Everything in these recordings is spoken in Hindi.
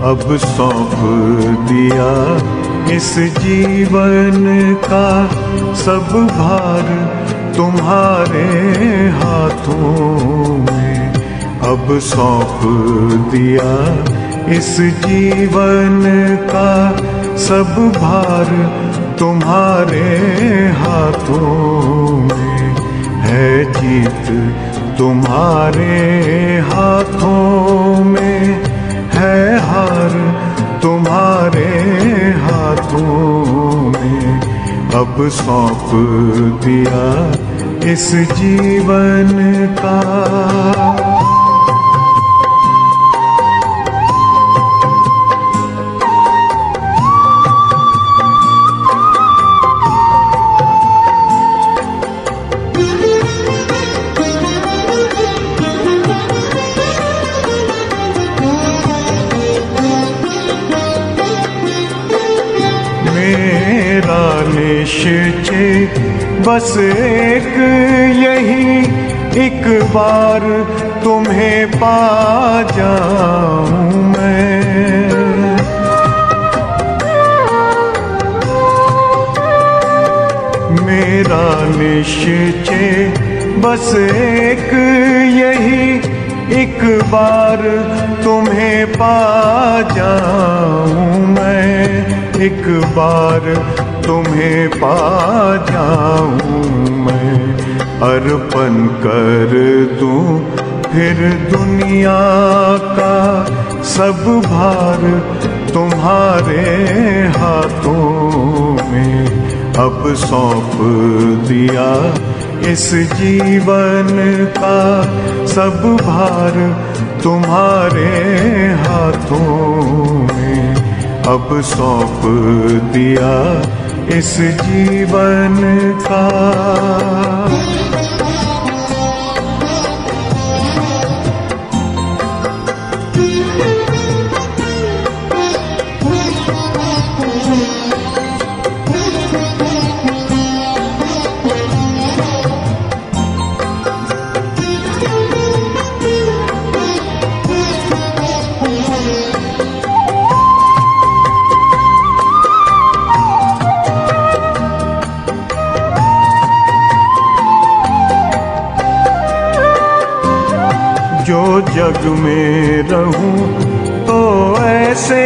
अब सौंप दिया इस जीवन का सब भार तुम्हारे हाथों में। अब सौंप दिया इस जीवन का सब भार तुम्हारे हाथों में। है जीत तुम्हारे हाथों में, है हार तुम्हारे हाथों में। अब सौंप दिया इस जीवन का। मेरा निश्चय बस एक यही, एक बार तुम्हें पा जाऊं मैं। मेरा निश्चय बस एक यही, एक बार तुम्हें पा जाऊं मैं। एक बार तुम्हें पा जाऊं मैं। अर्पण कर दूं फिर दुनिया का सब भार तुम्हारे हाथों में। अब सौंप दिया इस जीवन का सब भार तुम्हारे हाथों में। अब सौंप दिया इस जीवन का। जो जग में रहूं तो ऐसे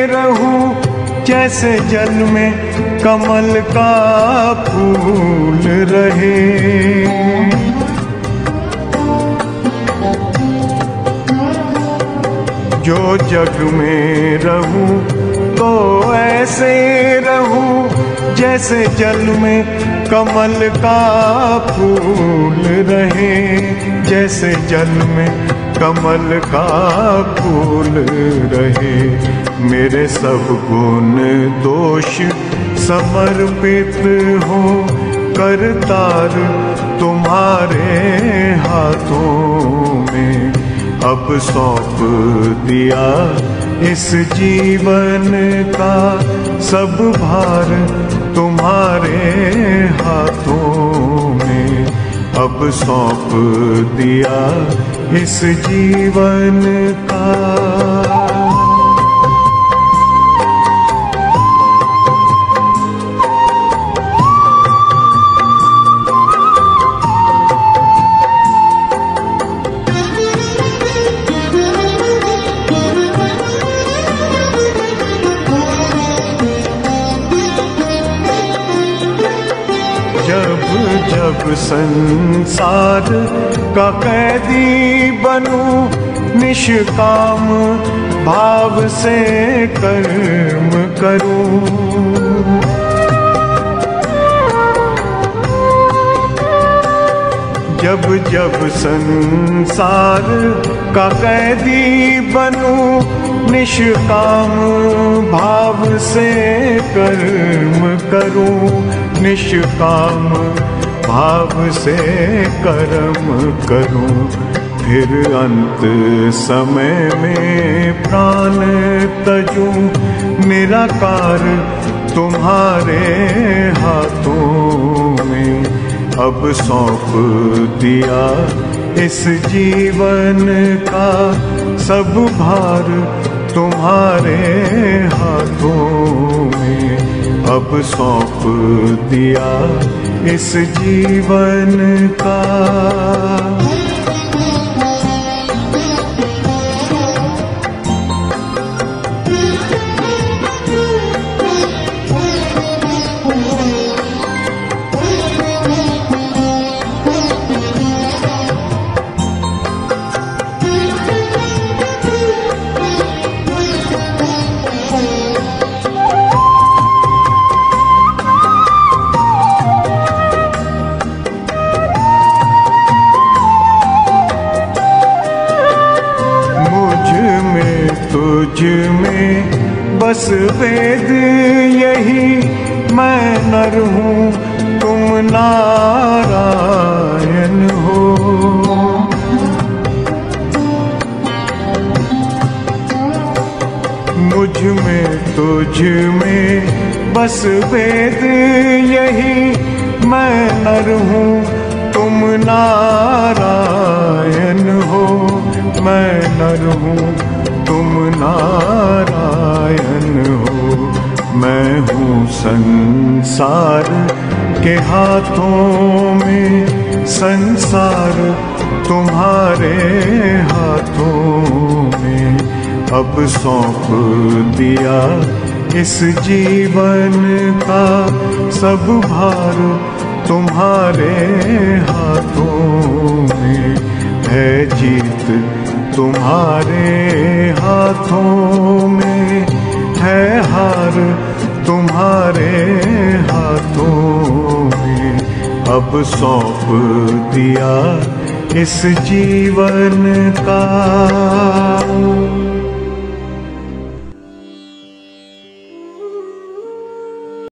रहूं जैसे जल में कमल का फूल रहे। जो जग में रहूं तो ऐसे रहूं जैसे जल में कमल का फूल रहे। जैसे जल में कमल का फूल रहे। मेरे सब गुण दोष समर्पित हो करतार तुम्हारे हाथों में। अब सौंप दिया इस जीवन का सब भार तुम्हारे हाथों में। अब सौंप दिया इस जीवन का। जब संसार का कैदी बनूं निष्काम भाव से कर्म करूं। जब जब संसार का कैदी बनूं निष्काम भाव से कर्म करूं। निष्काम भाव से कर्म करूं। फिर अंत समय में प्राण तजूं निराकार तुम्हारे हाथों में। अब सौंप दिया इस जीवन का सब भार तुम्हारे हाथों में अब सौंप दिया इस जीवन का। तुझ में बस वेद यही, मैं नर हूँ तुम नारायण हो। मुझ में तुझ में बस वेद यही, मैं नर हूँ तुम नारायण हो। मैं नर हूँ तुम नारायण हो। मैं हूँ संसार के हाथों में, संसार तुम्हारे हाथों में अब सौंप दिया इस जीवन का। सब भार तुम्हारे हाथों में है, जीत तुम्हारे हाथों में है, हार तुम्हारे हाथों में अब सौंप दिया इस जीवन का।